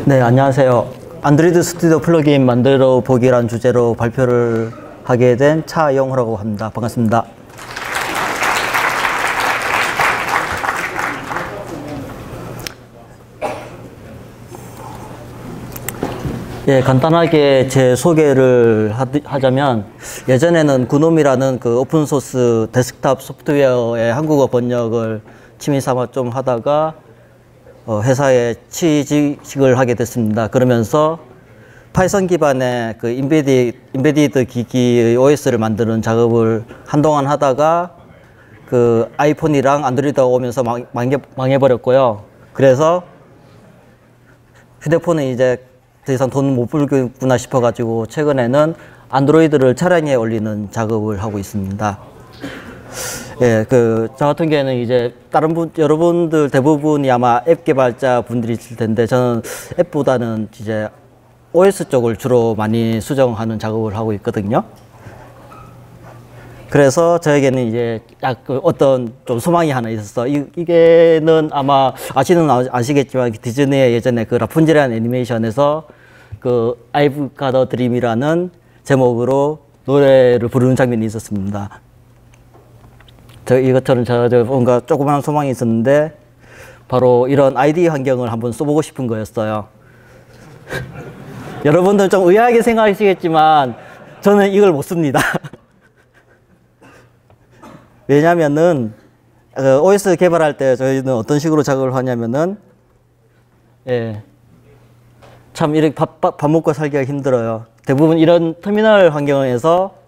네, 안녕하세요. 안드로이드 스튜디오 플러그인 만들어 보기라는 주제로 발표를 하게 된 차영호라고 합니다. 반갑습니다. 예, 간단하게 제 소개를 하자면, 예전에는 그놈이라는 그 오픈소스 데스크탑 소프트웨어의 한국어 번역을 취미삼아 좀 하다가 회사에 취직을 하게 됐습니다. 그러면서 파이썬 기반의 그 인베디드 기기의 OS를 만드는 작업을 한동안 하다가 그 아이폰이랑 안드로이드가 오면서 망해버렸고요. 그래서 휴대폰은 이제 더 이상 돈 못 벌겠구나 싶어가지고 최근에는 안드로이드를 차량에 올리는 작업을 하고 있습니다. 예, 저 같은 경우에는 이제 여러분들 대부분이 아마 앱 개발자 분들이 있을 텐데, 저는 앱보다는 이제 OS 쪽을 주로 많이 수정하는 작업을 하고 있거든요. 그래서 저에게는 이제 어떤 좀 소망이 하나 있었어. 이게는 아마 아시겠지만 디즈니의 예전에 그 라푼젤이라는 애니메이션에서 그 I've Got a Dream이라는 제목으로 노래를 부르는 장면이 있었습니다. 이것처럼 뭔가 조그마한 소망이 있었는데, 바로 이런 IDE 환경을 한번 써보고 싶은 거였어요. 여러분들 좀 의아하게 생각하시겠지만 저는 이걸 못 씁니다. 왜냐면은 OS 개발할 때 저희는 어떤 식으로 작업을 하냐면은, 예, 참 이렇게 밥 먹고 살기가 힘들어요. 대부분 이런 터미널 환경에서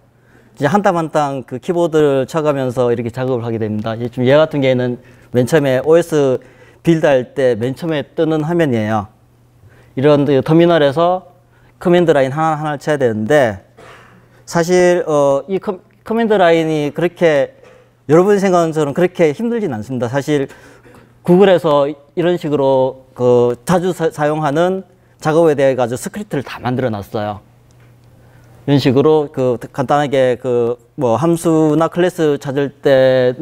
이제 한 땀 한 땀 그 키보드를 쳐가면서 이렇게 작업을 하게 됩니다. 지금 얘 같은 경우에는 맨 처음에 OS 빌드할 때 맨 처음에 뜨는 화면이에요. 이런 터미널에서 커맨드 라인 하나를 쳐야 되는데, 사실 이 커맨드 라인이 그렇게 여러분이 생각하는 것처럼 그렇게 힘들진 않습니다. 사실 구글에서 이런 식으로 자주 사용하는 작업에 대해 가지고 스크립트를 다 만들어 놨어요. 이런 식으로 간단하게 뭐 함수나 클래스 찾을 때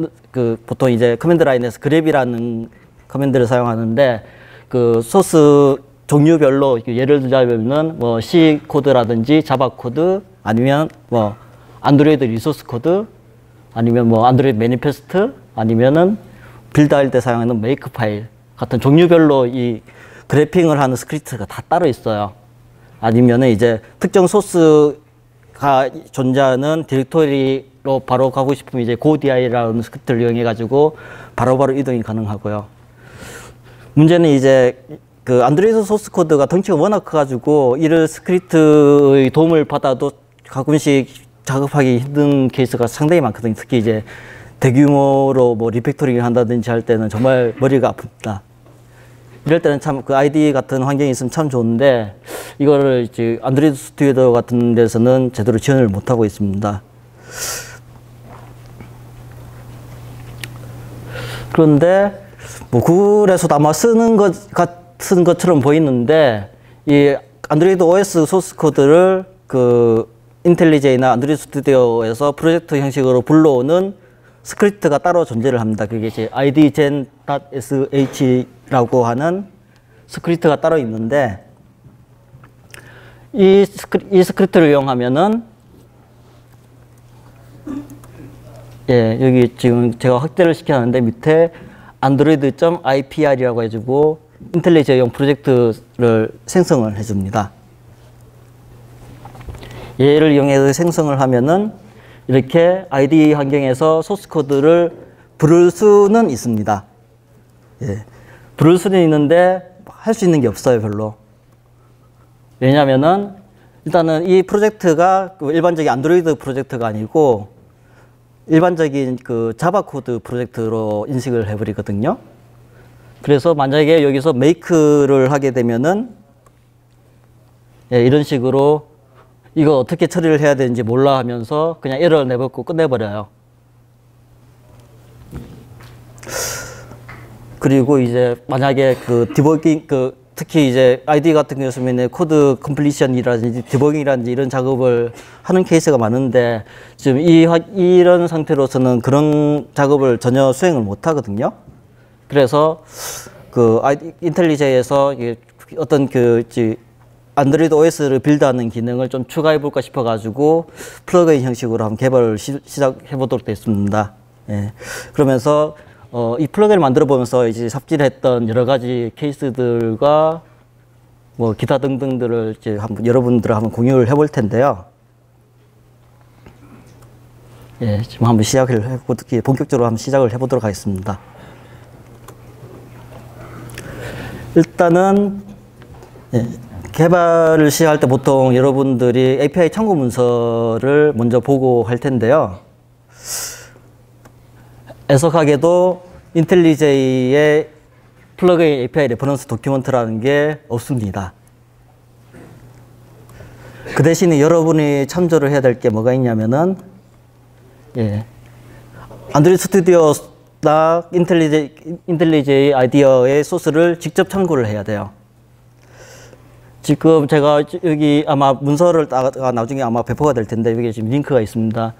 보통 이제 커맨드 라인에서 그랩이라는 커맨드를 사용하는데, 소스 종류별로 예를 들자면은 뭐 C 코드라든지 자바 코드, 아니면 뭐 안드로이드 리소스 코드, 아니면 뭐 안드로이드 매니페스트, 아니면은 빌드할 때 사용하는 메이크 파일 같은 종류별로 이 그래핑을 하는 스크립트가 다 따로 있어요. 아니면은 이제 특정 소스가 존재하는 디렉토리로 바로 가고 싶으면 이제 goDI라는 스크립트를 이용해 가지고 바로바로 이동이 가능하고요. 문제는 이제 안드로이드 소스 코드가 덩치가 워낙 커가지고 이런 스크립트의 도움을 받아도 가끔씩 작업하기 힘든 케이스가 상당히 많거든요. 특히 이제 대규모로 뭐 리팩토링을 한다든지 할 때는 정말 머리가 아픕니다. 이럴 때는 참 IDE 같은 환경이 있으면 참 좋은데, 이거를 이제 안드로이드 스튜디오 같은 데서는 제대로 지원을 못하고 있습니다. 그런데 뭐 구글에서도 아마 쓰는 같은 것처럼 보이는데, 이 안드로이드 OS 소스 코드를 인텔리제이나 안드로이드 스튜디오에서 프로젝트 형식으로 불러오는 스크립트가 따로 존재를 합니다. 그게 이제 idgen.sh라고 하는 스크립트가 따로 있는데, 이 스크립트를 이용하면은, 예, 여기 지금 제가 확대를 시켜놨는데 밑에 android.ipr이라고 해주고 인텔리제이용 프로젝트를 생성을 해줍니다. 얘를 이용해서 생성을 하면은 이렇게 IDE 환경에서 소스 코드를 부를 수는 있습니다. 예. 부를 수는 있는데 할 수 있는 게 없어요, 별로. 왜냐면은 일단은 이 프로젝트가 일반적인 안드로이드 프로젝트가 아니고 일반적인 자바 코드 프로젝트로 인식을 해버리거든요. 그래서 만약에 여기서 make를 하게 되면은, 예, 이런 식으로 이거 어떻게 처리를 해야 되는지 몰라 하면서 그냥 에러를 내뱉고 끝내버려요. 그리고 이제 만약에 디버깅, 특히 이제 IDE 같은 경우에는 코드 컴플리션이라든지 디버깅이라든지 이런 작업을 하는 케이스가 많은데, 지금 이런 상태로서는 그런 작업을 전혀 수행을 못 하거든요. 그래서 인텔리제이에서 어떤 안드로이드 OS를 빌드하는 기능을 좀 추가해 볼까 싶어 가지고 플러그인 형식으로 한번 개발을 시작해 보도록 됐습니다. 예. 그러면서 이 플러그인을 만들어 보면서 이제 삽질했던 여러 가지 케이스들과 뭐 기타 등등들을 이제 여러분들 한번 공유를 해볼 텐데요. 예, 지금 한번 본격적으로 한번 시작을 해보도록 하겠습니다. 일단은 예, 개발을 시작할 때 보통 여러분들이 API 참고 문서를 먼저 보고 할 텐데요. 애석하게도 인텔리제이의 플러그인 API 레퍼런스 도큐먼트라는 게 없습니다. 그 대신에 여러분이 참조를 해야 될 게 뭐가 있냐면은 예, 안드로이드 스튜디오나 인텔리제이 아이디어의 소스를 직접 참고를 해야 돼요. 지금 제가 여기 아마 문서를 나중에 아마 배포가 될 텐데 여기 지금 링크가 있습니다.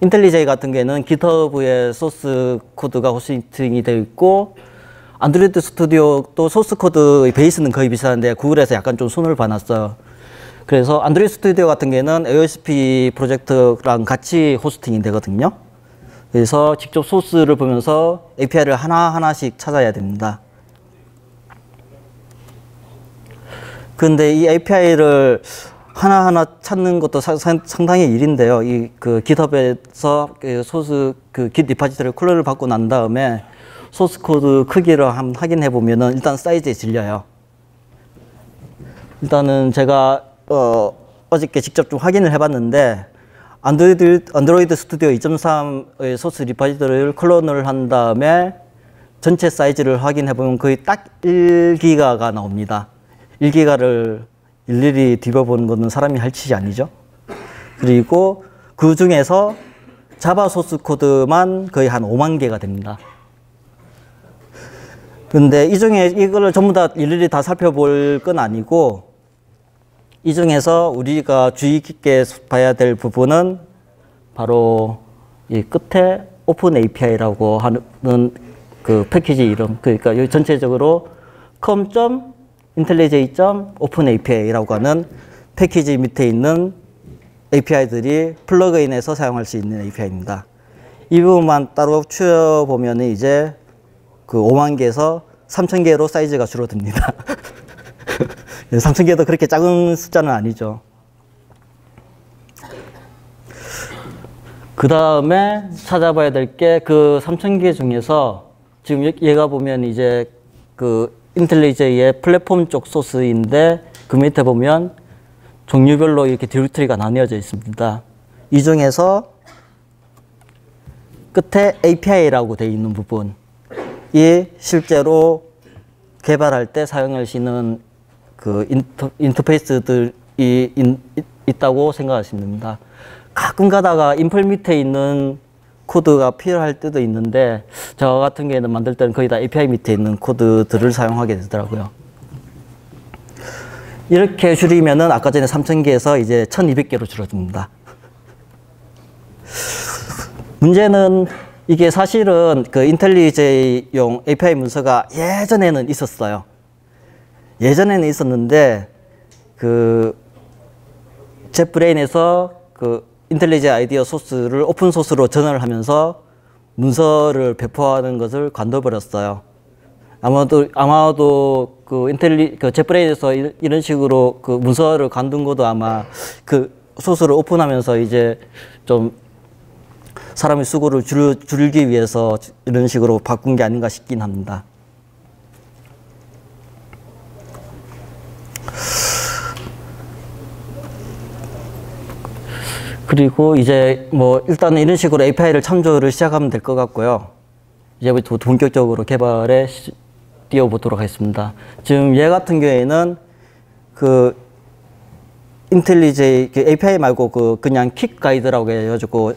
인텔리제이 같은 경우에는 GitHub에 소스 코드가 호스팅이 되어 있고 안드로이드 스튜디오도 소스 코드의 베이스는 거의 비슷한데 구글에서 약간 좀 손을 봐놨어요. 그래서 안드로이드 스튜디오 같은 경우에는 AOSP 프로젝트랑 같이 호스팅이 되거든요. 그래서 직접 소스를 보면서 API를 하나하나씩 찾아야 됩니다. 근데 이 API를 하나하나 찾는 것도 상당히 일인데요. GitHub에서 소스 Git 리파지터리 클론을 받고 난 다음에 소스 코드 크기를 한번 확인해 보면은 일단 사이즈에 질려요. 일단은 제가 어저께 직접 좀 확인을 해봤는데 안드로이드 스튜디오 2.3의 소스 리파지터리를 클론을 한 다음에 전체 사이즈를 확인해 보면 거의 딱 1기가가 나옵니다. 1기가를 일일이 뒤져보는 것은 사람이 할 짓이 아니죠. 그리고 그 중에서 자바 소스 코드만 거의 한 5만 개가 됩니다. 근데 이 중에 이거를 전부 다 일일이 다 살펴볼 건 아니고 이 중에서 우리가 주의 깊게 봐야 될 부분은 바로 이 끝에 오픈 API라고 하는 그 패키지 이름, 그러니까 여기 전체적으로 com.intellij.openAPI라고 하는 패키지 밑에 있는 API들이 플러그인에서 사용할 수 있는 API입니다. 이 부분만 따로 추려보면 이제 그 5만 개에서 3천 개로 사이즈가 줄어듭니다. 3천 개도 그렇게 작은 숫자는 아니죠. 그 다음에 찾아봐야 될 게 그 3천 개 중에서 지금 얘가 보면 이제 그 인텔리제이의 플랫폼 쪽 소스인데 그 밑에 보면 종류별로 이렇게 디렉토리가 나뉘어져 있습니다. 이 중에서 끝에 API라고 되어 있는 부분이 실제로 개발할 때 사용할 수 있는 그 인터페이스들이 있다고 생각하시면 됩니다. 가끔 가다가 인플 밑에 있는 코드가 필요할 때도 있는데 저 같은 경우에는 만들 때는 거의 다 API 밑에 있는 코드들을 사용하게 되더라고요. 이렇게 줄이면은 아까 전에 3,000개에서 이제 1,200개로 줄어듭니다. 문제는 이게 사실은 그 인텔리제이용 API 문서가 예전에는 있었어요. 예전에는 있었는데 그 젯브레인에서 그 인텔리제이 아이디어 소스를 오픈 소스로 전환을 하면서 문서를 배포하는 것을 관둬버렸어요. 아마도 그 젯브레인에서 이런 식으로 그 문서를 관둔 것도 아마 그 소스를 오픈하면서 이제 좀 사람의 수고를 줄이기 위해서 이런 식으로 바꾼 게 아닌가 싶긴 합니다. 그리고 이제 뭐 일단은 이런 식으로 API를 참조를 시작하면 될 것 같고요. 이제부터 본격적으로 개발에 뛰어보도록 하겠습니다. 지금 얘 같은 경우에는 그 인텔리제이 API 말고 그냥 킥 가이드라고 해가지고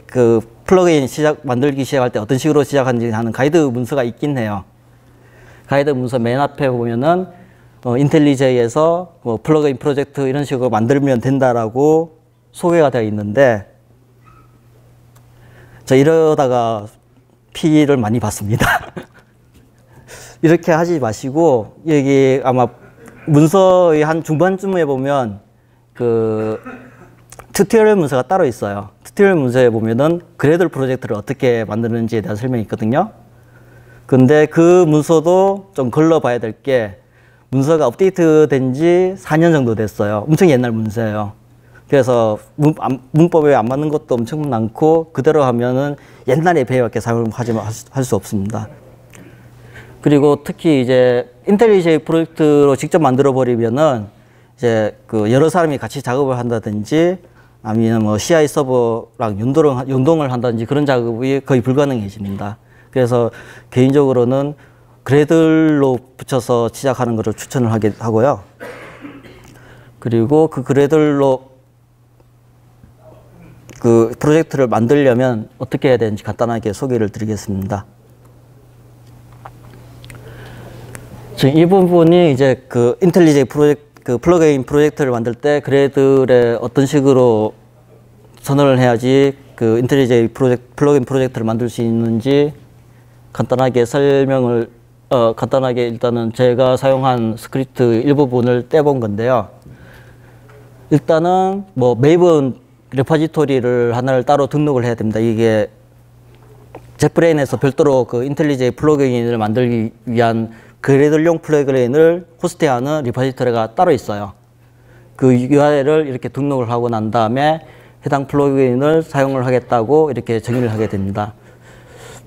그 플러그인 만들기 시작할 때 어떤 식으로 시작하는지 하는 가이드 문서가 있긴 해요. 가이드 문서 맨 앞에 보면은 인텔리제이에서 뭐 플러그인 프로젝트 이런 식으로 만들면 된다라고 소개가 되어 있는데 저 이러다가 피해를 많이 받습니다. 이렇게 하지 마시고 여기 아마 문서의 한 중반쯤에 보면 그 튜토리얼 문서가 따로 있어요. 튜토리얼 문서에 보면은 그래들 프로젝트를 어떻게 만드는지에 대한 설명이 있거든요. 근데 그 문서도 좀 걸러봐야 될 게 문서가 업데이트 된 지 4년 정도 됐어요. 엄청 옛날 문서예요. 그래서 문법에 안 맞는 것도 엄청 많고 그대로 하면은 옛날에 배워왔게 사용할 수 없습니다. 그리고 특히 이제 인텔리제이 프로젝트로 직접 만들어 버리면은 이제 그 여러 사람이 같이 작업을 한다든지 아니면 뭐 CI 서버랑 연동을 한다든지 그런 작업이 거의 불가능해집니다. 그래서 개인적으로는 그래들로 붙여서 시작하는 것을 추천을 하고요. 그리고 그 그래들로 그 프로젝트를 만들려면 어떻게 해야 되는지 간단하게 소개를 드리겠습니다. 지금 이 부분이 이제 그 인텔리제이 그 플러그인 프로젝트를 만들 때 그래들에 어떤 식으로 선언을 해야지 그 인텔리제이 플러그인 프로젝트를 만들 수 있는지 간단하게 간단하게 일단은 제가 사용한 스크립트 일부분을 떼본 건데요. 일단은 뭐 메이븐 레퍼지토리를 하나를 따로 등록을 해야 됩니다. 이게 젯브레인에서 별도로 그 인텔리제이 플러그인을 만들기 위한 그래들용 플러그인을 호스트하는 리퍼지토리가 따로 있어요. 그 URL을 이렇게 등록을 하고 난 다음에 해당 플러그인을 사용을 하겠다고 이렇게 정의를 하게 됩니다.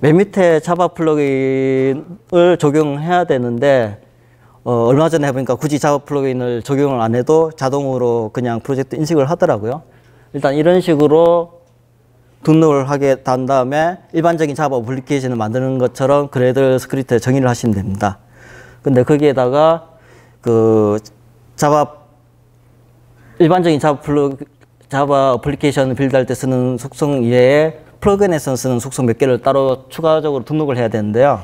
맨 밑에 자바 플러그인을 적용해야 되는데 얼마 전에 해보니까 굳이 자바 플러그인을 적용을 안 해도 자동으로 그냥 프로젝트 인식을 하더라고요. 일단 이런 식으로 등록을 하게 한 다음에 일반적인 자바 어플리케이션을 만드는 것처럼 그래들 스크립트에 정의를 하시면 됩니다. 근데 거기에다가 그 일반적인 자바 어플리케이션 빌드할 때 쓰는 속성 이외에 플러그인에서 쓰는 속성 몇 개를 따로 추가적으로 등록을 해야 되는데요.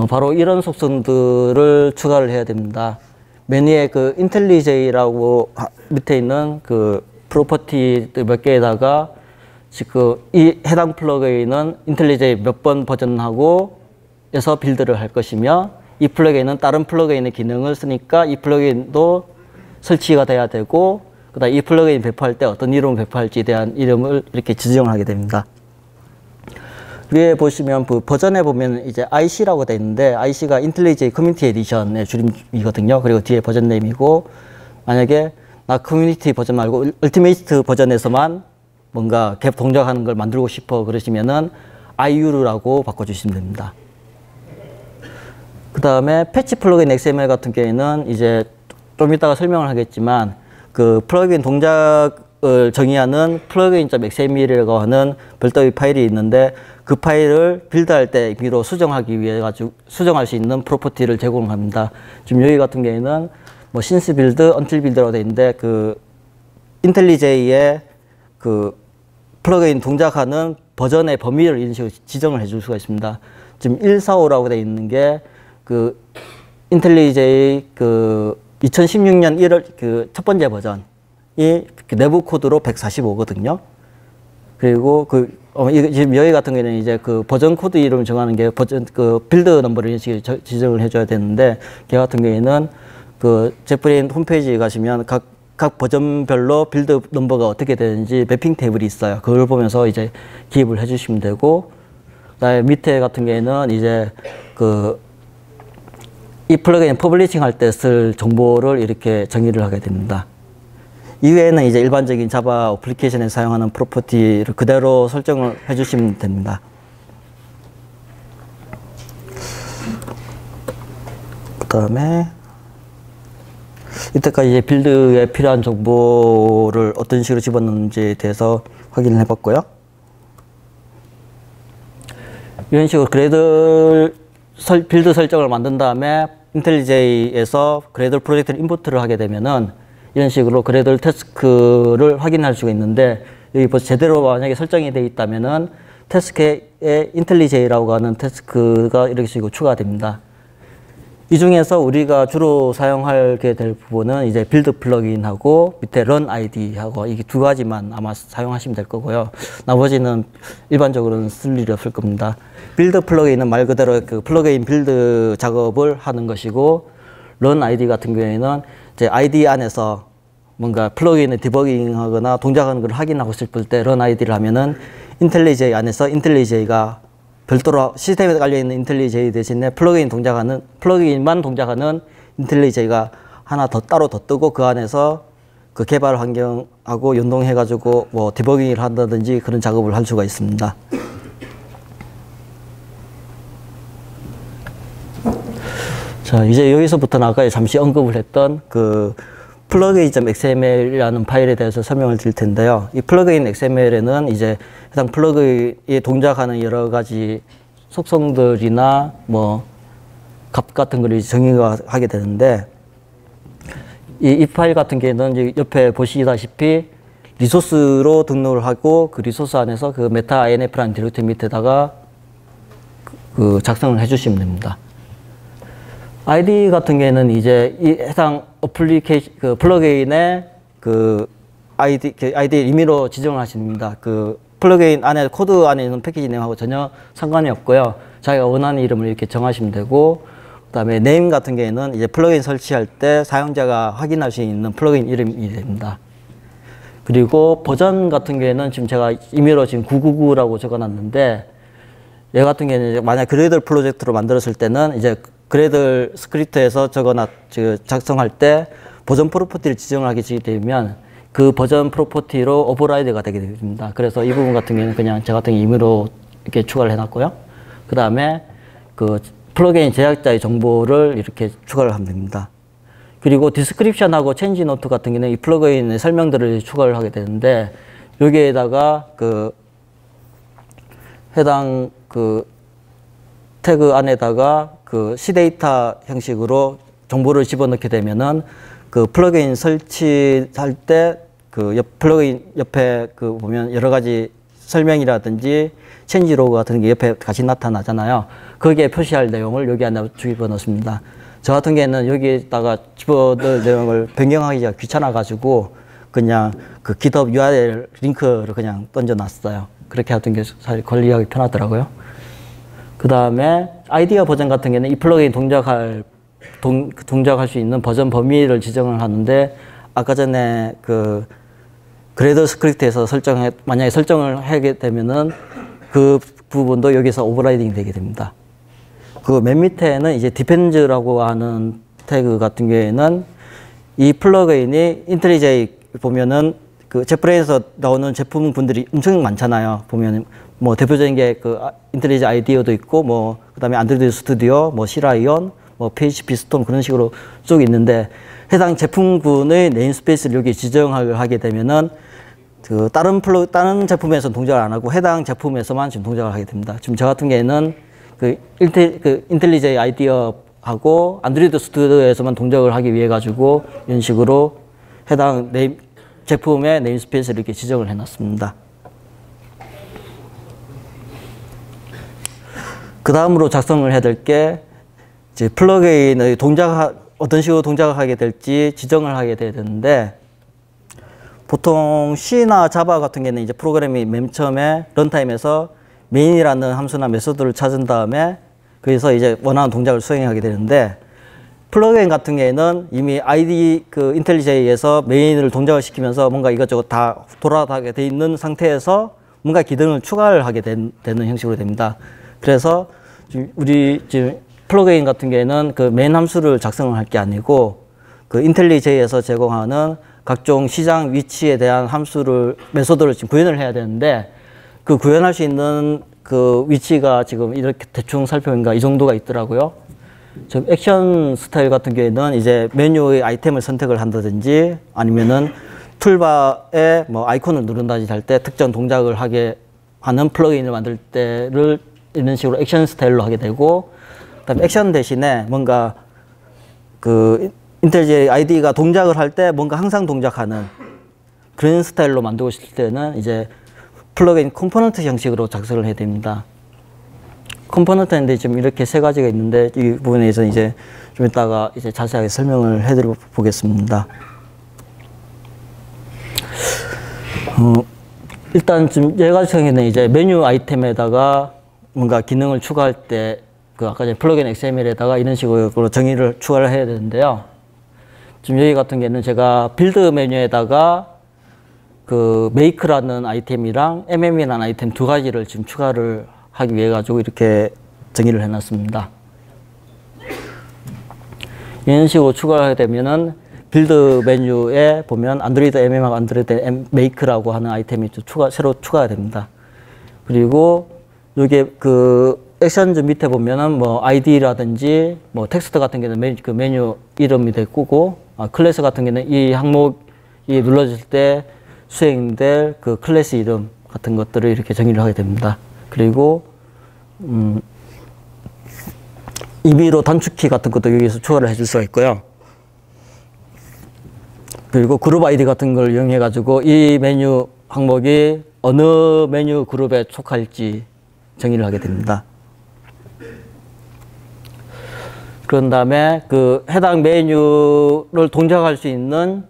바로 이런 속성들을 추가를 해야 됩니다. 메뉴에 그 인텔리제이라고 밑에 있는 그 프로퍼티 몇 개에다가 지금 이 해당 플러그인은 인텔리제이 몇 번 버전하고 에서 빌드를 할 것이며 이 플러그인은 다른 플러그인의 기능을 쓰니까 이 플러그인도 설치가 돼야 되고 그다음 이 플러그인 배포할 때 어떤 이름을 배포할지에 대한 이름을 이렇게 지정을 하게 됩니다. 위에 보시면 그 버전에 보면 이제 IC라고 되어 있는데 IC가 인텔리제이 커뮤니티 에디션의 줄임이거든요. 그리고 뒤에 버전 네임이고 만약에 나 커뮤니티 버전 말고 얼티메이트 버전에서만 뭔가 갭 동작하는 걸 만들고 싶어 그러시면은 IU라고 바꿔주시면 됩니다. 그 다음에 패치 플러그인 XML 같은 경우에는 이제 좀 이따가 설명을 하겠지만 그 플러그인 동작을 정의하는 plugin.xml이라고 하는 별도의 파일이 있는데 그 파일을 빌드할 때 미로 수정하기 위해 수정할 수 있는 프로퍼티를 제공합니다. 지금 여기 같은 경우에는 뭐 since 빌드, until 빌드라고 되어 있는데 그 인텔리제이의 그 플러그인 동작하는 버전의 범위를 이런 식으로 지정을 해줄 수가 있습니다. 지금 145라고 되어 있는 게 그 인텔리제이 그 2016년 1월 그 첫 번째 버전이 그 내부 코드로 145거든요. 그리고 지금 여기 같은 경우에는 이제 그 버전 코드 이름을 정하는 게 버전 그 빌드 넘버를 이런 식으로 지정을 해줘야 되는데 걔 같은 경우에는 그 젯브레인 홈페이지에 가시면 각 버전별로 빌드 넘버가 어떻게 되는지 매핑 테이블이 있어요. 그걸 보면서 이제 기입을 해주시면 되고 그다음에 밑에 같은 경우에는 이제 이 플러그인 퍼블리싱 할 때 쓸 정보를 이렇게 정의를 하게 됩니다. 이외에는 이제 일반적인 자바 어플리케이션에 사용하는 프로퍼티를 그대로 설정을 해주시면 됩니다. 그 다음에 이때까지 이제 빌드에 필요한 정보를 어떤 식으로 집어넣는지에 대해서 확인을 해봤고요. 이런 식으로 빌드 설정을 만든 다음에 인텔리제이에서 그래들 프로젝트를 임포트를 하게 되면은 이런 식으로 그래들 태스크를 확인할 수가 있는데 여기 벌써 제대로 만약에 설정이 되어 있다면은 태스크에 인텔리제이라고 하는 태스크가 이렇게 식으로 추가됩니다. 이 중에서 우리가 주로 사용하게 될 부분은 이제 빌드 플러그인하고 밑에 run id하고 이게 두 가지만 아마 사용하시면 될 거고요. 나머지는 일반적으로는 쓸 일이 없을 겁니다. 빌드 플러그인은 말 그대로 그 플러그인 빌드 작업을 하는 것이고, run id 같은 경우에는 이제 id 안에서 뭔가 플러그인을 디버깅하거나 동작하는 걸 확인하고 싶을 때 run id를 하면은 인텔리제이 안에서 인텔리제이가 별도로 시스템에 깔려있는 인텔리제이 대신에 플러그인만 동작하는 인텔리제이가 하나 더 따로 더 뜨고, 그 안에서 그 개발 환경하고 연동해가지고 뭐 디버깅을 한다든지 그런 작업을 할 수가 있습니다. 자, 이제 여기서부터는 아까 잠시 언급을 했던 그 plugin.xml이라는 파일에 대해서 설명을 드릴 텐데요. 이 plugin XML에는 이제 해당 플러그인이 동작하는 여러 가지 속성들이나 뭐 값 같은 걸 정의하게 되는데, 이 파일 같은 경우에는 이제 옆에 보시다시피 리소스로 등록을 하고, 그 리소스 안에서 그 메타 inf라는 디렉토리 밑에다가 그 작성을 해주시면 됩니다. ID 같은 경우에는 이제 이 해당 어플리케이션, 그 플러그인의 그 ID 임의로 지정을 하시면 됩니다. 그 플러그인 안에, 코드 안에 있는 패키지 네임하고 전혀 상관이 없고요. 자기가 원하는 이름을 이렇게 정하시면 되고, 그 다음에 네임 같은 경우에는 이제 플러그인 설치할 때 사용자가 확인할 수 있는 플러그인 이름이 됩니다. 그리고 버전 같은 경우에는 지금 제가 임의로 지금 999라고 적어놨는데, 얘 같은 경우에는 만약 그레이들 프로젝트로 만들었을 때는 이제 그레이들 스크립트에서 작성할 때 버전 프로퍼티를 지정을 하게 되면 그 버전 프로퍼티로 오버라이드가 되게 됩니다. 그래서 이 부분 같은 경우는 그냥 저 같은 경우 임의로 이렇게 추가를 해놨고요. 그 다음에 그 플러그인 제작자의 정보를 이렇게 추가를 하면 됩니다. 그리고 디스크립션하고 체인지 노트 같은 경우는 이 플러그인의 설명들을 추가를 하게 되는데, 여기에다가 그 해당 그 태그 안에다가 그 c데이터 형식으로 정보를 집어넣게 되면은 그 플러그인 설치할 때 그 플러그인 옆에 그 보면 여러 가지 설명이라든지 체인지 로그 같은 게 옆에 같이 나타나잖아요. 거기에 표시할 내용을 여기 안에 집어넣습니다. 저 같은 경우에는 여기다가 집어넣을 내용을 변경하기가 귀찮아가지고 그냥 그 GitHub URL 링크를 그냥 던져놨어요. 그렇게 하던 게 사실 관리하기 편하더라고요. 그 다음에 아이디어 버전 같은 경우에는 이 플러그인 동작할 수 있는 버전 범위를 지정을 하는데, 아까 전에 그 그레이더 스크립트에서 만약에 설정을 하게 되면은 그 부분도 여기서 오버라이딩이 되게 됩니다. 그 맨 밑에는 이제 디펜즈라고 하는 태그 같은 경우에는 이 플러그인이 인텔리제이 보면은 그 제프레인에서 나오는 제품군들이 엄청 많잖아요. 보면 뭐 대표적인 게 그 인텔리제이 아이디어도 있고, 뭐 그다음에 안드로이드 스튜디오, 뭐 시라이온, 뭐 PHP 스톰 그런 식으로 쭉 있는데, 해당 제품군의 네임스페이스를 여기 지정을 하게 되면은 그 다른 제품에서 동작을 안 하고 해당 제품에서만 지금 동작을 하게 됩니다. 지금 저 같은 경우에는 그 인텔리제이 아이디어하고 안드로이드 스튜디오에서만 동작을 하기 위해 가지고 이런 식으로 해당 제품의 네임스페이스를 이렇게 지정을 해놨습니다. 그 다음으로 작성을 해야 될 게 이제 플러그인의 어떤 식으로 동작을 하게 될지 지정을 하게 돼야 되는데, 보통 C나 자바 같은 경우는 이제 프로그램이 맨 처음에 런타임에서 메인이라는 함수나 메소드를 찾은 다음에 거기서 이제 원하는 동작을 수행하게 되는데, 플러그인 같은 경우에는 이미 그 인텔리제이에서 메인을 동작을 시키면서 뭔가 이것저것 다 돌아가게 돼 있는 상태에서 뭔가 기능을 추가를 하게 되는 형식으로 됩니다. 그래서 우리 지금 플러그인 같은 경우에는 그 메인 함수를 작성을 할 게 아니고 그 인텔리제이에서 제공하는 각종 시장 위치에 대한 메소드를 지금 구현을 해야 되는데, 그 구현할 수 있는 그 위치가 지금 이렇게 대충 살펴보니까 이 정도가 있더라고요. 지금 액션 스타일 같은 경우에는 이제 메뉴의 아이템을 선택을 한다든지 아니면은 툴바에 뭐 아이콘을 누른다든지 할 때 특정 동작을 하게 하는 플러그인을 만들 때를 이런 식으로 액션 스타일로 하게 되고, 그다음에 액션 대신에 뭔가 그 인텔리제이 아이디가 동작을 할 때 뭔가 항상 동작하는 그런 스타일로 만들고 싶을 때는 이제 플러그인 컴포넌트 형식으로 작성을 해야 됩니다. 컴포넌트인데 지금 이렇게 세 가지가 있는데 이 부분에 대해서 이제 좀 이따가 이제 자세하게 설명을 해드려 보겠습니다. 일단 지금 여러 가지 경우에는 이제 메뉴 아이템에다가 뭔가 기능을 추가할 때 그 아까 전에 플러그인 XML에다가 이런 식으로 정의를 추가를 해야 되는데요. 지금 여기 같은 경우에는 제가 빌드 메뉴에다가 그 make라는 아이템이랑 mm이라는 아이템 두 가지를 지금 추가를 하기 위해 가지고 이렇게 정의를 해놨습니다. 이런 식으로 추가를 하게 되면은 빌드 메뉴에 보면 안드로이드 mm하고 안드로이드 make라고 하는 아이템이 새로 추가가 됩니다. 그리고 여기에 그 액션즈 밑에 보면은 뭐 id라든지 뭐 텍스트 같은 경우는 그 메뉴 이름이 되고 클래스 같은 경우는 이 항목이 눌러질 때 수행될 그 클래스 이름 같은 것들을 이렇게 정의를 하게 됩니다. 그리고 임의로 단축키 같은 것도 여기서 추가를 해줄 수가 있고요. 그리고 그룹 아이디 같은 걸 이용해 가지고 이 메뉴 항목이 어느 메뉴 그룹에 속할지 정의를 하게 됩니다. 그런 다음에 그 해당 메뉴를 동작할 수 있는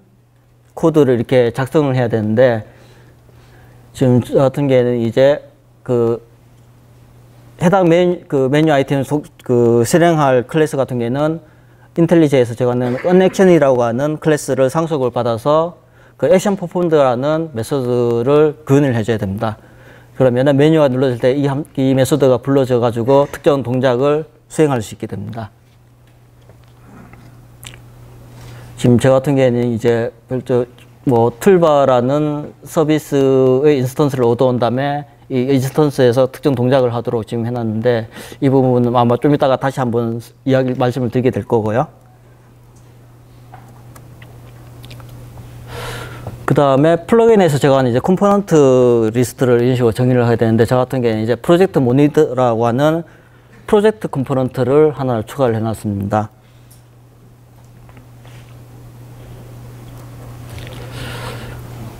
코드를 이렇게 작성을 해야 되는데 지금 저 같은 경우에는 이제 그 해당 메뉴 아이템을 실행할 클래스 같은 경우에는 인텔리제에서 제가 하는 onAction이라고 하는 클래스를 상속을 받아서 그 액션 퍼폼드라는 메소드를 구현을 해줘야 됩니다. 그러면은 메뉴가 눌러질 때 이 메소드가 불러져 가지고 특정 동작을 수행할 수 있게 됩니다. 지금 저 같은 경우에는 이제 뭐 툴바라는 서비스의 인스턴스를 얻어온 다음에 이 인스턴스에서 특정 동작을 하도록 지금 해놨는데 이 부분은 아마 좀 이따가 다시 한번 말씀을 드리게 될 거고요. 그 다음에 플러그인에서 제가 이제 컴포넌트 리스트를 이런 식으로 정의를 하게 되는데 저 같은 경우에는 이제 프로젝트 모니터라고 하는 프로젝트 컴포넌트를 하나를 추가를 해놨습니다.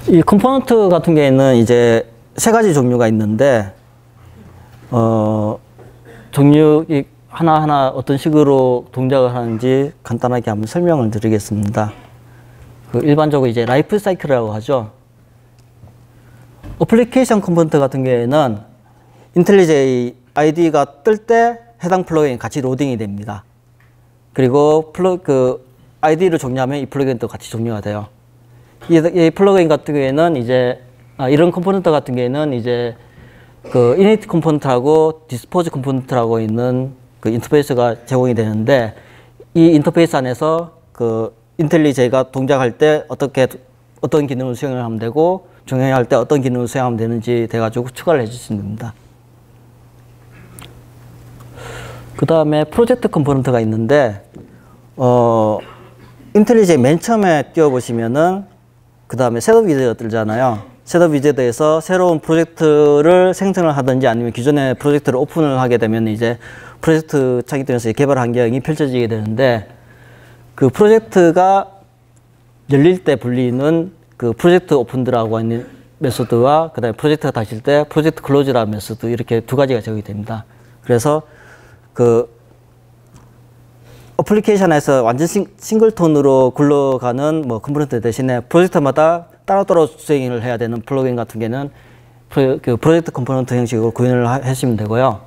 이 컴포넌트 같은 경우에는 이제 세 가지 종류가 있는데, 종류 하나하나 어떤 식으로 동작을 하는지 간단하게 한번 설명을 드리겠습니다. 그 일반적으로 이제 라이프 사이클이라고 하죠. 어플리케이션 컴포넌트 같은 경우에는 인텔리제이 아이디가 뜰 때 해당 플러그인 같이 로딩이 됩니다. 그리고 아이디를 종료하면 이 플러그인도 같이 종료가 돼요. 이 플러그인 같은 경우에는 이제 이런 컴포넌트 같은 경우에는 이제 그 이니트 컴포넌트하고 디스포즈 컴포넌트라고 있는 그 인터페이스가 제공이 되는데 이 인터페이스 안에서 그 인텔리제이가 동작할 때 어떤 기능을 수행을 하면 되고 종료할 때 어떤 기능을 수행하면 되는지 돼가지고 추가를 해주시면 됩니다. 그 다음에 프로젝트 컴포넌트가 있는데 인텔리제이 맨 처음에 띄워보시면은 그 다음에 셋업 위젯 뜨잖아요. 셋업 위젯에서 새로운 프로젝트를 생성을 하든지 아니면 기존의 프로젝트를 오픈을 하게 되면 이제 프로젝트 창이 뜨면서 개발 환경이 펼쳐지게 되는데 그 프로젝트가 열릴 때 불리는 그 프로젝트 오픈드라고 하는 메소드와 그 다음에 프로젝트가 닫힐 때 프로젝트 클로즈라는 메소드 이렇게 두 가지가 적용이 됩니다. 그래서 그 어플리케이션에서 완전 싱글톤으로 굴러가는 뭐 컴포넌트 대신에 프로젝트마다 따로따로 수행을 해야 되는 플러그인 같은 경우는 프로젝트 컴포넌트 형식으로 구현을 하시면 되고요.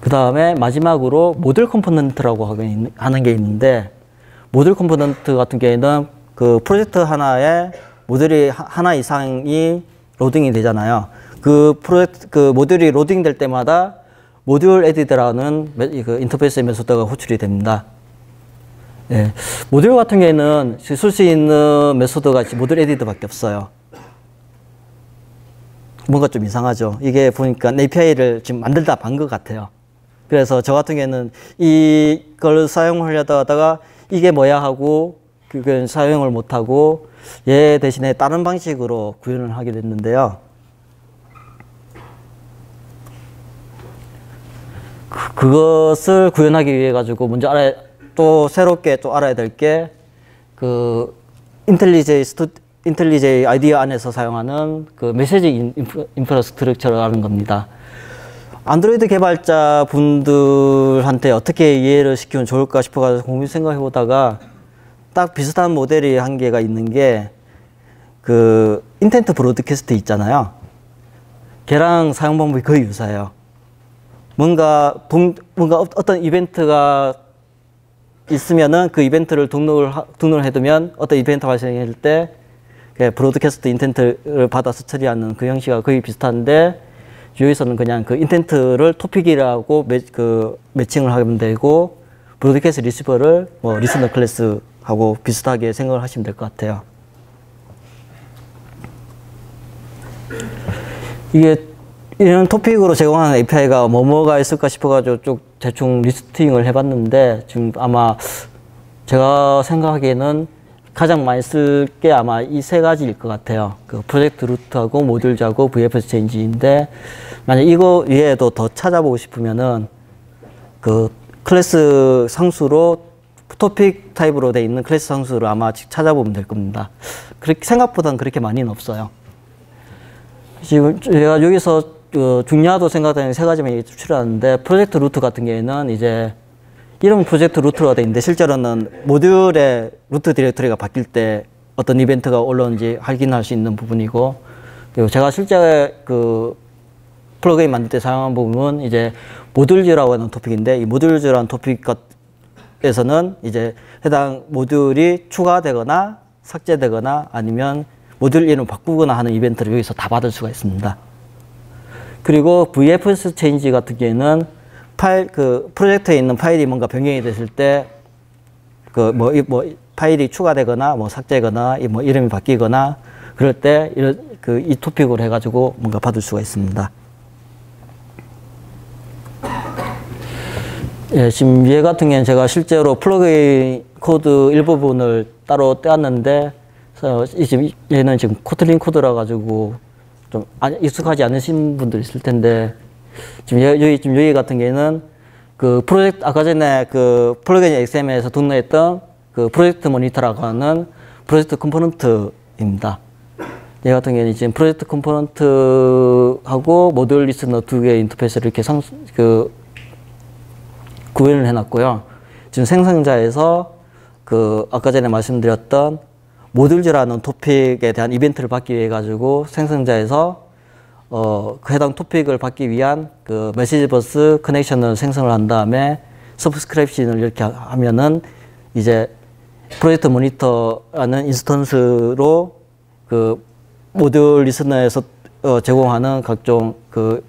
그 다음에 마지막으로 모듈 컴포넌트라고 하는 게 있는데 모듈 컴포넌트 같은 경우에는 그 프로젝트 하나에 모듈이 하나 이상이 로딩이 되잖아요. 그 모듈이 로딩 될 때마다 모듈 에디터라는 그 인터페이스 메소드가 호출이 됩니다. 예. 모듈 같은 경우에는 쓸 수 있는 메소드가 모듈 에디터밖에 없어요. 뭔가 좀 이상하죠. 이게 보니까 API를 지금 만들다 반 것 같아요. 그래서 저 같은 경우에는 이걸 사용하려다 하다가 이게 뭐야 하고 그걸 사용을 못하고 얘 대신에 다른 방식으로 구현을 하게 됐는데요. 그것을 구현하기 위해 가지고 먼저 또 새롭게 또 알아야 될 게 그 인텔리제이 아이디어 안에서 사용하는 그 메시지 인프라스트럭처라는 겁니다. 안드로이드 개발자 분들한테 어떻게 이해를 시키면 좋을까 싶어가지고 고민 생각해 보다가 딱 비슷한 모델이 한 개가 있는 게 그 인텐트 브로드캐스트 있잖아요. 걔랑 사용 방법이 거의 유사해요. 뭔가 어떤 이벤트가 있으면은 그 이벤트를 등록을 해두면 어떤 이벤트가 발생할 때 브로드캐스트 인텐트를 받아서 처리하는 그 형식과 거의 비슷한데 여기서는 그냥 그 인텐트를 토픽이라고 매칭을 하면 되고 브로드캐스트 리시버를 뭐 리스너 클래스하고 비슷하게 생각을 하시면 될 것 같아요. 이게 이런 토픽으로 제공하는 API가 뭐가 있을까 싶어가지고 쭉 대충 리스팅을 해봤는데 지금 아마 제가 생각하기에는 가장 많이 쓸 게 아마 이 세 가지일 것 같아요. 그 프로젝트 루트하고 모듈즈하고 VFS 체인지인데 만약 이거 외에도 더 찾아보고 싶으면은 그 클래스 상수로 토픽 타입으로 돼 있는 클래스 상수를 아마 찾아보면 될 겁니다. 그렇게 생각보다는 그렇게 많이는 없어요. 지금 제가 여기서 중요하다고 생각하는 세 가지만 추출하는데 프로젝트 루트 같은 경우에는 이제 이름은 프로젝트 루트로 되어 있는데 실제로는 모듈의 루트 디렉터리가 바뀔 때 어떤 이벤트가 올라오는지 확인할 수 있는 부분이고 그리고 제가 실제 그 플러그인 만들 때 사용한 부분은 이제 모듈즈라고 하는 토픽인데 이 모듈즈라는 토픽에서는 이제 해당 모듈이 추가되거나 삭제되거나 아니면 모듈 이름을 바꾸거나 하는 이벤트를 여기서 다 받을 수가 있습니다. 그리고 VFS 체인지 같은 경우에는 프로젝트에 있는 파일이 뭔가 변경이 됐을 때 파일이 추가되거나 삭제거나 이름이 바뀌거나 그럴 때 이 토픽으로 해가지고 뭔가 받을 수가 있습니다. 예, 지금 얘 같은 경우는 제가 실제로 플러그인 코드 일부분을 따로 떼었는데 얘는 지금 코틀린 코드라 가지고 좀 익숙하지 않으신 분들 있을 텐데 지금 여기 같은 경우에는 그 프로젝트 아까 전에 그 플러그인 XML에서 등록했던 그 프로젝트 모니터라고 하는 프로젝트 컴포넌트입니다. 얘 같은 경우는 지금 프로젝트 컴포넌트하고 모듈 리스너 두 개의 인터페이스를 이렇게 구현을 해놨고요. 지금 생성자에서 그 아까 전에 말씀드렸던 모듈즈라는 토픽에 대한 이벤트를 받기 위해 가지고 생성자에서 그 해당 토픽을 받기 위한 그 메시지 버스 커넥션을 생성을 한 다음에 서브스크립션을 이렇게 하면은 이제 프로젝트 모니터라는 인스턴스로 그 모듈 리스너에서 제공하는 각종 그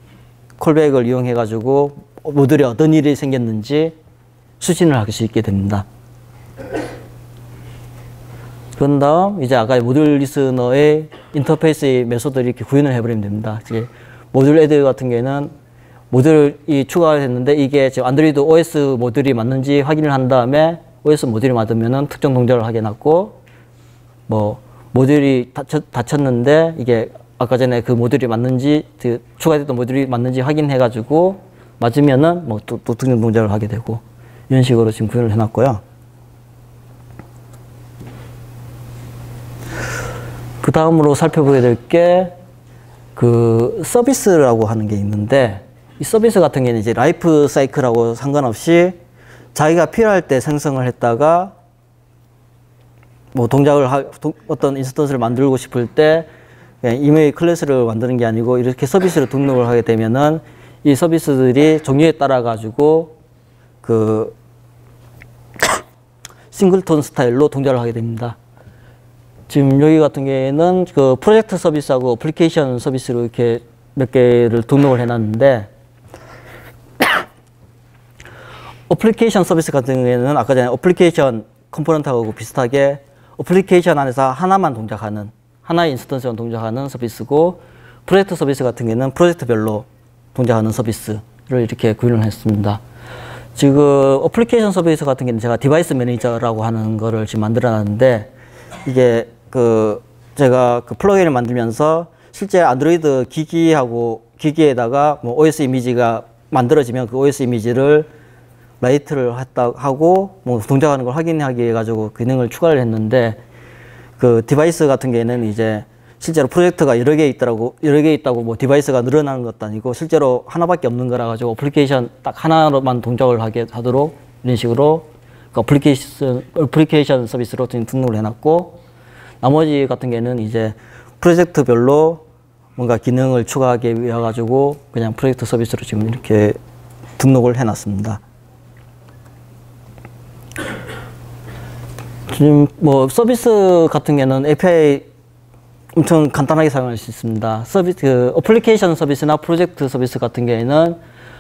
콜백을 이용해 가지고 모듈에 어떤 일이 생겼는지 수신을 할 수 있게 됩니다. 그런 다음 이제 아까 모듈 리스너의 인터페이스의 메소드를 이렇게 구현을 해버리면 됩니다. 모듈 애드 같은 경우에는 모듈이 추가가 됐는데 이게 지금 안드로이드 OS 모듈이 맞는지 확인을 한 다음에 OS 모듈이 맞으면은 특정 동작을 하게 해놨고 모듈이 닫혔는데 이게 아까 전에 그 모듈이 맞는지 추가됐던 모듈이 맞는지 확인해가지고 맞으면은 또 특정 동작을 하게 되고 이런 식으로 지금 구현을 해놨고요. 그 다음으로 살펴보게 될 게 그 서비스라고 하는 게 있는데 이 서비스 같은 경우는 이제 라이프 사이클하고 상관없이 자기가 필요할 때 생성을 했다가 어떤 인스턴스를 만들고 싶을 때 이메일 클래스를 만드는 게 아니고 이렇게 서비스를 등록을 하게 되면은 이 서비스들이 종류에 따라 가지고 그 싱글톤 스타일로 동작을 하게 됩니다. 지금 여기 같은 경우에는 그 프로젝트 서비스하고 어플리케이션 서비스로 이렇게 몇 개를 등록을 해놨는데 어플리케이션 서비스 같은 경우에는 아까 전에 어플리케이션 컴포넌트하고 비슷하게 어플리케이션 안에서 하나만 동작하는 하나의 인스턴스만 동작하는 서비스고 프로젝트 서비스 같은 경우에는 프로젝트별로 동작하는 서비스를 이렇게 구현을 했습니다. 지금 어플리케이션 서비스 같은 경우는 제가 디바이스 매니저라고 하는 거를 지금 만들어 놨는데 이게 제가 그 플러그인을 만들면서 실제 안드로이드 기기에다가 OS 이미지가 만들어지면 그 OS 이미지를 라이트를 하고 동작하는 걸 확인하기 위해 가지고 기능을 추가를 했는데 그 디바이스 같은 경우에는 이제 실제로 프로젝트가 여러 개 있다고 뭐 디바이스가 늘어나는 것도 아니고 실제로 하나밖에 없는 거라 가지고 어플리케이션 딱 하나로만 동작을 하도록 이런 식으로 그 어플리케이션 서비스로 등록을 해놨고, 나머지 같은 경우는 이제 프로젝트별로 뭔가 기능을 추가하기 위해 가지고 그냥 프로젝트 서비스로 지금 이렇게 등록을 해놨습니다. 지금 뭐 서비스 같은 경우는 API 엄청 간단하게 사용할 수 있습니다. 어플리케이션 서비스나 프로젝트 서비스 같은 경우에는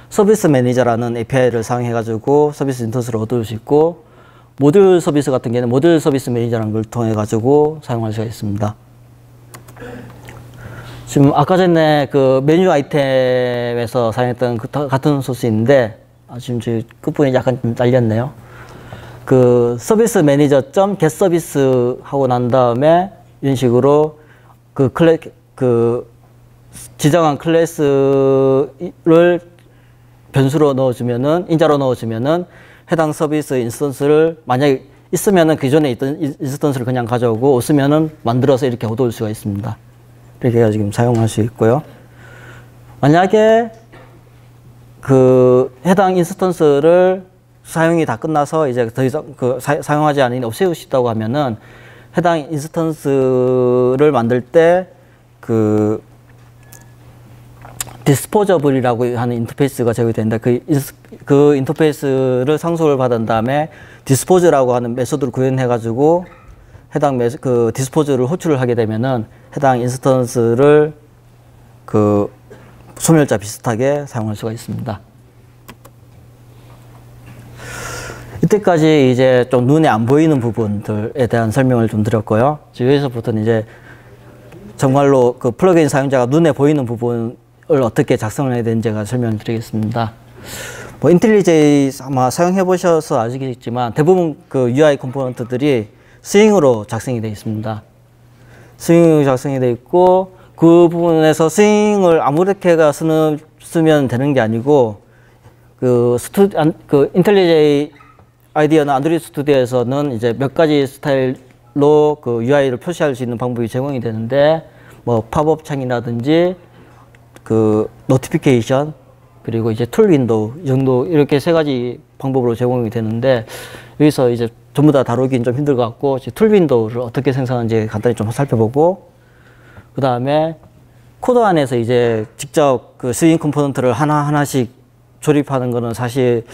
서비스 매니저라는 API를 사용해가지고 서비스 인턴스를 얻을 수 있고, 모듈 서비스 같은 경우에는 모듈 서비스 매니저라는 걸 통해가지고 사용할 수가 있습니다. 지금 아까 전에 그 메뉴 아이템에서 사용했던 그 같은 소스인데, 지금 저 끝부분이 약간 좀 잘렸네요. 그 서비스 매니저 get 서비스 하고 난 다음에 이런 식으로 지정한 클래스를 변수로 넣어주면은, 인자로 넣어주면은 해당 서비스 인스턴스를 만약에 있으면은 기존에 있던 인스턴스를 그냥 가져오고, 없으면은 만들어서 이렇게 얻어올 수가 있습니다. 이렇게 해서 지금 사용할 수 있고요. 만약에 그 해당 인스턴스를 사용이 다 끝나서 이제 더 이상 사용하지 않으니 없애고 싶다고 하면은 해당 인스턴스를 만들 때 그 디스포저블이라고 하는 인터페이스가 제공이 되는데, 그 인터페이스를 상속을 받은 다음에 디스포즈라고 하는 메소드를 구현해 가지고 해당 그 디스포즈를 호출을 하게 되면은 해당 인스턴스를 그 소멸자 비슷하게 사용할 수가 있습니다. 이때까지 이제 좀 눈에 안 보이는 부분들에 대한 설명을 좀 드렸고요. 여기서부터는 이제 정말로 그 플러그인 사용자가 눈에 보이는 부분을 어떻게 작성을 해야 되는지가 설명을 드리겠습니다. 뭐 인텔리제이 아마 사용해 보셔서 아시겠지만 대부분 그 UI 컴포넌트들이 스윙으로 작성이 되어 있습니다. 스윙으로 작성이 되어 있고, 그 부분에서 스윙을 아무렇게나 쓰면 되는 게 아니고, 그 인텔리제이 아이디어나 안드로이드 스튜디오에서는 이제 몇 가지 스타일로 그 UI를 표시할 수 있는 방법이 제공이 되는데, 뭐 팝업 창이라든지 그 노티피케이션, 그리고 이제 툴 윈도우 이 정도, 이렇게 세 가지 방법으로 제공이 되는데, 여기서 이제 전부 다 다루긴 좀 힘들 것 같고, 툴 윈도우를 어떻게 생성하는지 간단히 좀 살펴보고, 그 다음에 코드 안에서 이제 직접 그 스윙 컴포넌트를 하나하나씩 조립하는 거는 사실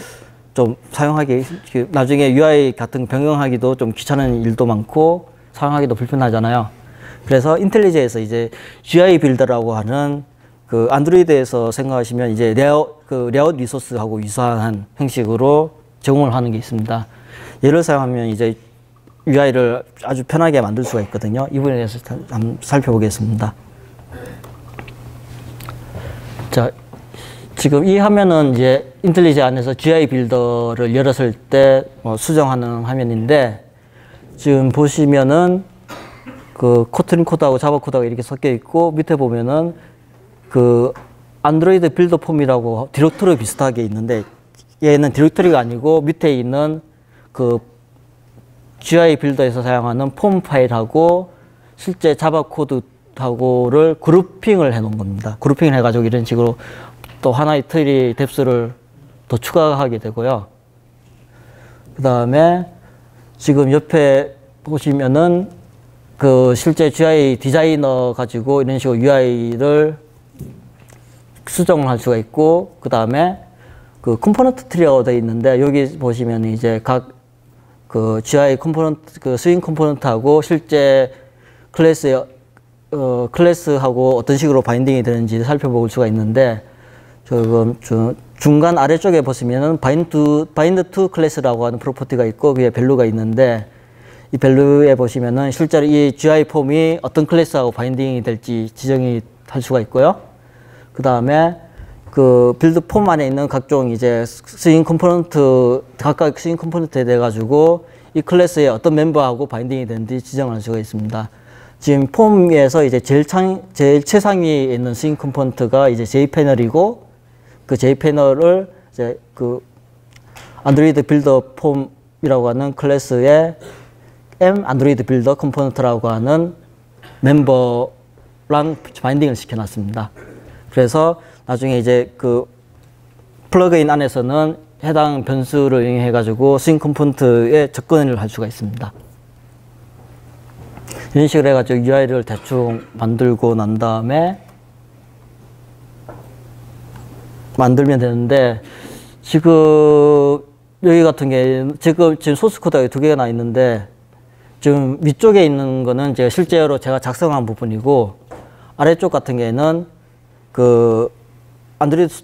좀 사용하기, 나중에 UI 같은 변경하기도 좀 귀찮은 일도 많고 사용하기도 불편하잖아요. 그래서 인텔리제에서 이제 GI 빌더라고 하는 그 안드로이드에서 생각하시면 이제 레이아웃 리소스하고 유사한 형식으로 제공을 하는 게 있습니다. 얘를 사용하면 이제 UI를 아주 편하게 만들 수가 있거든요. 이 부분에 대해서 한번 살펴보겠습니다. 자, 지금 이 화면은 이제 인텔리제 안에서 GI 빌더를 열었을 때 수정하는 화면인데, 지금 보시면은 그 코트린 코드하고 자바 코드하고 이렇게 섞여 있고, 밑에 보면은 그 안드로이드 빌더 폼이라고 디렉토리 비슷하게 있는데, 얘는 디렉토리가 아니고 밑에 있는 그 GI 빌더에서 사용하는 폼 파일하고 실제 자바 코드하고를 그룹핑을 해 놓은 겁니다. 그룹핑을 해가지고 이런 식으로 또 하나의 트리 뎁스를 더 추가하게 되고요. 그 다음에 지금 옆에 보시면은 그 실제 GI 디자이너 가지고 이런 식으로 UI를 수정을 할 수가 있고, 그 다음에 그 컴포넌트 트리가 되어 있는데, 여기 보시면 이제 각 그 GI 컴포넌트, 그 스윙 컴포넌트하고 실제 클래스하고 어떤 식으로 바인딩이 되는지 살펴볼 수가 있는데, 지금 중간 아래쪽에 보시면은 바인드 투 클래스라고 하는 프로퍼티가 있고, 위에 밸류가 있는데, 이 밸류에 보시면은 실제로 이 GI 폼이 어떤 클래스하고 바인딩이 될지 지정이 할 수가 있고요. 그 다음에 그 빌드 폼 안에 있는 각종 이제 스윙 컴포넌트, 각각 스윙 컴포넌트에 대해 가지고 이 클래스의 어떤 멤버하고 바인딩이 되는지 지정할 수가 있습니다. 지금 폼에서 이제 제일 최상위에 있는 스윙 컴포넌트가 이제 J 패널이고, 그 J 패널을 이제 그 안드로이드 빌더 폼이라고 하는 클래스의 M 안드로이드 빌더 컴포넌트라고 하는 멤버 바인딩을 시켜놨습니다. 그래서 나중에 이제 그 플러그인 안에서는 해당 변수를 이용해가지고 스윙 컴포넌트에 접근을 할 수가 있습니다. 이런 식으로 해가지고 UI를 대충 만들고 난 다음에 만들면 되는데, 지금 여기 같은 경우에 지금 소스 코드가 두 개가 나 있는데, 지금 위쪽에 있는 거는 제가 실제로 제가 작성한 부분이고, 아래쪽 같은 경우에는 그 안드로이드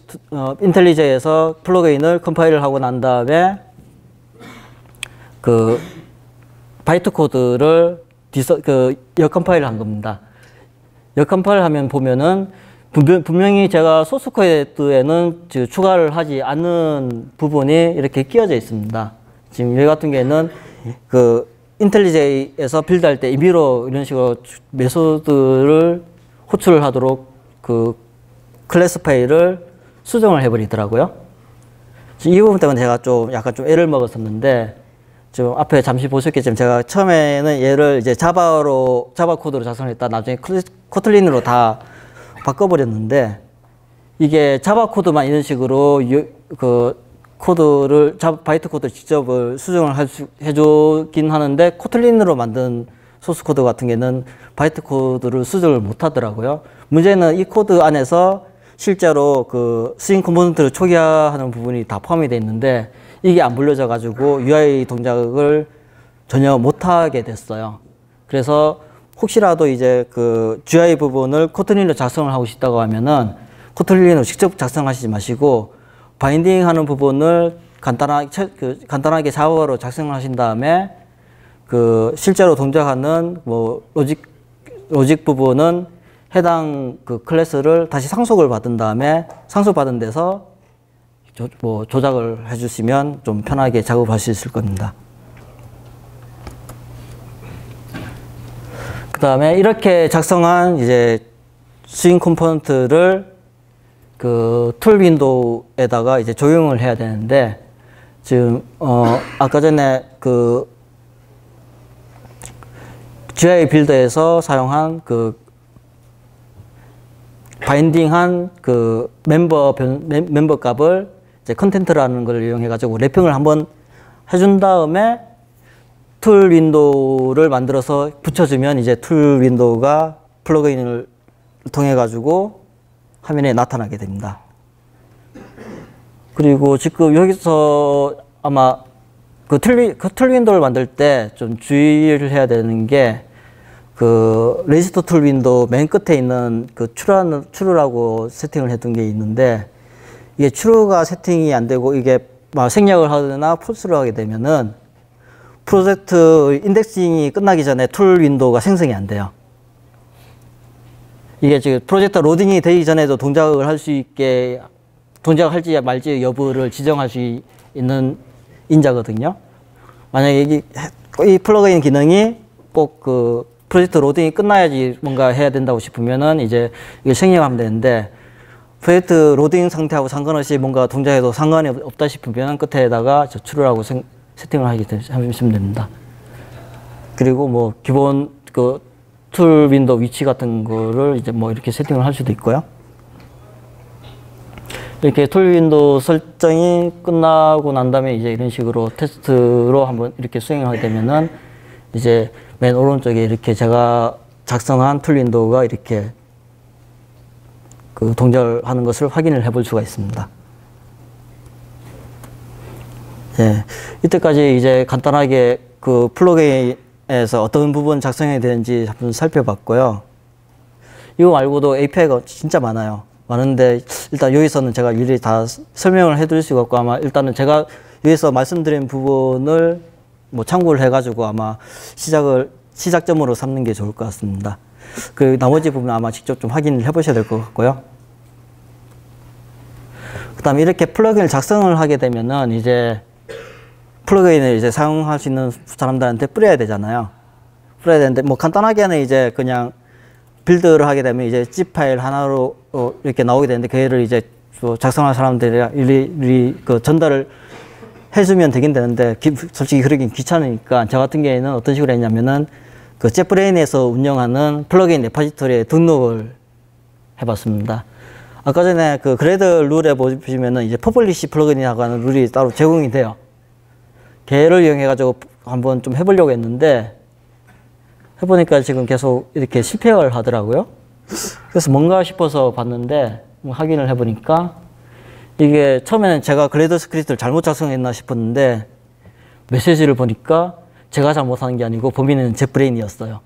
인텔리제에서 플러그인을 컴파일을 하고 난 다음에 그 바이트 코드를 역컴파일을 한 겁니다. 역컴파일 하면 보면은 분명히 제가 소스 코드에는 추가를 하지 않은 부분이 이렇게 끼워져 있습니다. 지금 여기 같은 경우에는 그 인텔리제이에서 빌드할 때 임의로 이런 식으로 메소드를 호출을 하도록 그 클래스 파일을 수정을 해버리더라고요. 이 부분 때문에 제가 약간 좀 애를 먹었었는데, 지금 앞에 잠시 보셨겠지만 제가 처음에는 얘를 이제 자바 코드로 작성했다 나중에 코틀린으로 다 바꿔버렸는데, 이게 자바 코드만 이런 식으로 그 코드를 바이트 코드를 직접 수정을 해주긴 하는데, 코틀린으로 만든 소스 코드 같은 경우는 바이트 코드를 수정을 못 하더라고요. 문제는 이 코드 안에서 실제로 그 스윙 컴포넌트를 초기화하는 부분이 다 포함이 되어 있는데, 이게 안 불려져 가지고 UI 동작을 전혀 못 하게 됐어요. 그래서 혹시라도 이제 그 GUI 부분을 코틀린으로 작성을 하고 싶다고 하면은 코틀린으로 직접 작성하시지 마시고, 바인딩 하는 부분을 간단하게 자바로 작성을 하신 다음에 그 실제로 동작하는 뭐 로직 부분은 해당 그 클래스를 다시 상속을 받은 다음에 상속받은 데서 조작을 해주시면 좀 편하게 작업할 수 있을 겁니다. 그 다음에 이렇게 작성한 이제 스윙 컴포넌트를 그 툴 윈도우에다가 이제 적용을 해야 되는데, 지금 아까 전에 그 GUI 빌더에서 사용한 그 바인딩한 그 멤버 값을 이제 컨텐트라는 걸 이용해 가지고 래핑을 한번 해준 다음에 툴 윈도우를 만들어서 붙여주면 이제 툴 윈도우가 플러그인을 통해 가지고 화면에 나타나게 됩니다. 그리고 지금 여기서 아마 그 툴 윈도우를 만들 때 좀 주의를 해야 되는 게, 그 레지스터 툴 윈도우 맨 끝에 있는 그 추루라고 세팅을 했던 게 있는데, 이게 추루가 세팅이 안 되고 이게 막 생략을 하거나 폴스를 하게 되면은 프로젝트 인덱싱이 끝나기 전에 툴 윈도우가 생성이 안 돼요. 이게 지금 프로젝트 로딩이 되기 전에도 동작을 할 수 있게, 동작할지 말지 여부를 지정할 수 있는 인자거든요. 만약에 이 플러그인 기능이 꼭 그 프로젝트 로딩이 끝나야지 뭔가 해야 된다고 싶으면은 이제 이걸 생략하면 되는데, 프로젝트 로딩 상태하고 상관없이 뭔가 동작해도 상관이 없다 싶으면 끝에다가 추루라고 세팅을 하시면 됩니다. 그리고 뭐 기본 그 툴 윈도우 위치 같은 거를 이제 뭐 이렇게 세팅을 할 수도 있고요. 이렇게 툴 윈도우 설정이 끝나고 난 다음에 이제 이런 식으로 테스트로 한번 이렇게 수행을 하게 되면은 이제 맨 오른쪽에 이렇게 제가 작성한 툴 윈도우가 이렇게 그 동작을 하는 것을 확인을 해볼 수가 있습니다. 예, 이때까지 이제 간단하게 그 플러그인에서 어떤 부분 작성해야 되는지 한번 살펴봤고요. 이거 말고도 API가 진짜 많은데 일단 여기서는 제가 일일이 다 설명을 해드릴 수가 없고, 아마 일단은 제가 여기서 말씀드린 부분을 뭐 참고를 해가지고 아마 시작점으로 삼는 게 좋을 것 같습니다. 그 나머지 부분 아마 직접 좀 확인을 해보셔야 될 것 같고요. 그 다음에 이렇게 플러그인을 작성을 하게 되면은 이제 플러그인을 이제 사용할 수 있는 사람들한테 뿌려야 되잖아요. 뿌려야 되는데 뭐 간단하게는 이제 그냥 빌드를 하게 되면 이제 zip 파일 하나로 이렇게 나오게 되는데, 그애를 이제 작성할 사람들이 일일이 그 전달을 해주면 되긴 되는데 솔직히 그러긴 귀찮으니까 저 같은 경우에는 어떤 식으로 했냐면은 그 젯브레인에서 운영하는 플러그인 레파지토리에 등록을 해봤습니다. 아까 전에 그 그레드 룰에 보시면은 이제 퍼블리시 플러그인이라고 하는 룰이 따로 제공이 돼요. 걔를 이용해가지고 한번 좀 해보려고 했는데, 해보니까 지금 계속 이렇게 실패를 하더라고요. 그래서 뭔가 싶어서 봤는데, 확인을 해보니까, 이게 처음에는 제가 그레이드 스크립트를 잘못 작성했나 싶었는데, 메시지를 보니까 제가 잘못하는 게 아니고 범인은 젯브레인이었어요.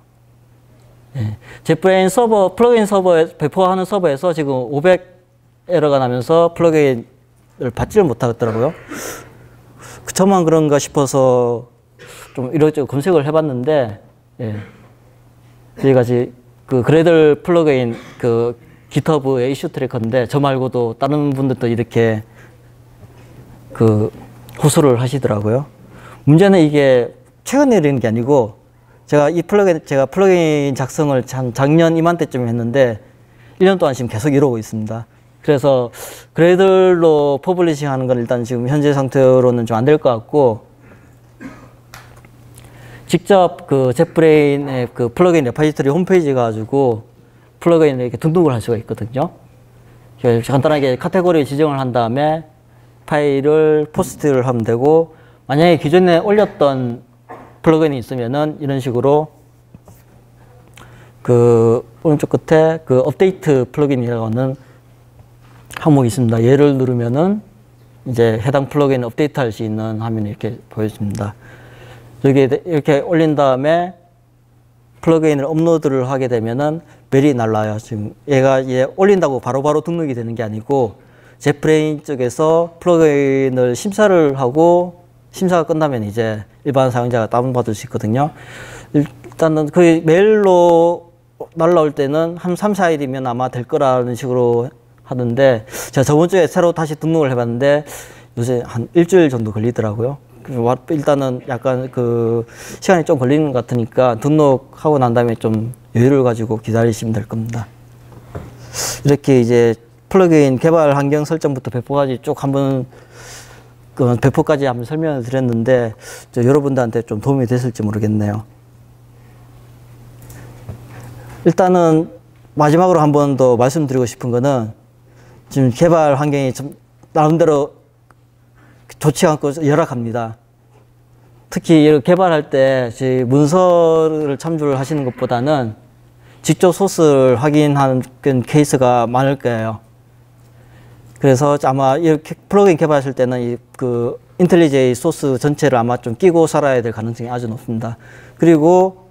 예. 젯브레인 서버, 플러그인 서버에, 배포하는 서버에서 지금 500 에러가 나면서 플러그인을 받지를 못하겠더라고요. 저만 그런가 싶어서 좀 이것저것 검색을 해봤는데, 예. 여기까지 그 그레들 플러그인 그 GitHub의 이슈 트래커인데, 저 말고도 다른 분들도 이렇게 그 호소를 하시더라고요. 문제는 이게 최근에 이런 게 아니고, 제가 플러그인 작성을 작년 이맘때쯤에 했는데 1년 동안 지금 계속 이러고 있습니다. 그래서 그레들로 퍼블리싱 하는 건 일단 지금 현재 상태로는 좀 안 될 것 같고, 직접 그 젯브레인의 그 플러그인 레파지토리 홈페이지 가지고 플러그인을 이렇게 등록을 할 수가 있거든요. 간단하게 카테고리 지정을 한 다음에 파일을 포스트를 하면 되고, 만약에 기존에 올렸던 플러그인이 있으면은 이런 식으로 그 오른쪽 끝에 그 업데이트 플러그인이라고 하는 항목이 있습니다. 얘를 누르면은 이제 해당 플러그인 업데이트 할 수 있는 화면이 이렇게 보여집니다. 여기 이렇게 올린 다음에 플러그인을 업로드를 하게 되면은 멜이 날라요. 지금 얘가 올린다고 바로바로 등록이 되는 게 아니고, 젯브레인 쪽에서 플러그인을 심사를 하고, 심사가 끝나면 이제 일반 사용자가 다운받을 수 있거든요. 일단은 그 메일로 날라올 때는 한 3, 4일이면 아마 될 거라는 식으로 하던데, 제가 저번 주에 새로 다시 등록을 해봤는데 요새 한 일주일 정도 걸리더라고요. 일단은 약간 그 시간이 좀 걸리는 것 같으니까 등록하고 난 다음에 좀 여유를 가지고 기다리시면 될 겁니다. 이렇게 이제 플러그인 개발 환경 설정부터 배포까지 쭉 한번 배포까지 한번 설명을 드렸는데, 여러분들한테 좀 도움이 됐을지 모르겠네요. 일단은 마지막으로 한 번 더 말씀드리고 싶은 거는, 지금 개발 환경이 좀 나름대로 좋지 않고 열악합니다. 특히 개발할 때 문서를 참조를 하시는 것보다는 직접 소스를 확인하는 케이스가 많을 거예요. 그래서 아마 이렇게 플러그인 개발하실 때는 그 인텔리제이 소스 전체를 아마 좀 끼고 살아야 될 가능성이 아주 높습니다. 그리고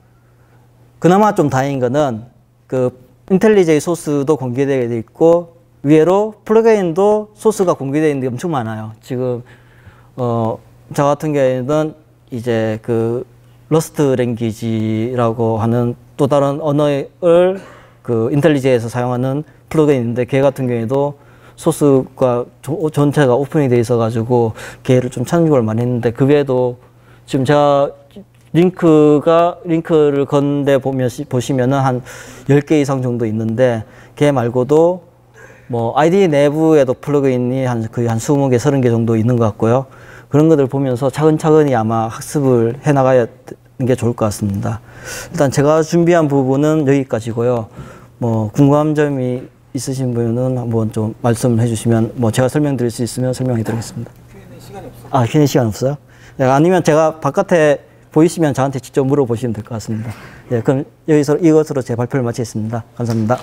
그나마 좀 다행인 거는 그 인텔리제이 소스도 공개되어 있고, 위에로 플러그인도 소스가 공개되어 있는 게 엄청 많아요. 지금 저 같은 경우에는 이제 그 러스트 랭귀지라고 하는 또 다른 언어를 그 인텔리제이에서 사용하는 플러그인인데, 걔 같은 경우에도 소스가 전체가 오픈이 돼 있어 가지고 걔를 좀 참고를 많이 했는데, 그 외에도 지금 제가 링크를 건데 보시면은 한 10개 이상 정도 있는데, 걔 말고도 뭐 IDE 내부에도 플러그인이 거의 한 20개, 30개 정도 있는 것 같고요. 그런 것들 보면서 차근차근히 아마 학습을 해 나가야 게 좋을 것 같습니다. 일단 제가 준비한 부분은 여기까지고요. 뭐 궁금한 점이 있으신 분은 한번 좀 말씀해 주시면 뭐 제가 설명드릴 수 있으면 설명해 드리겠습니다. Q&A 시간이 없어요? 아, Q&A 시간 없어요? 네, 아니면 제가 바깥에 보이시면 저한테 직접 물어보시면 될 것 같습니다. 네, 그럼 이것으로 제 발표를 마치겠습니다. 감사합니다.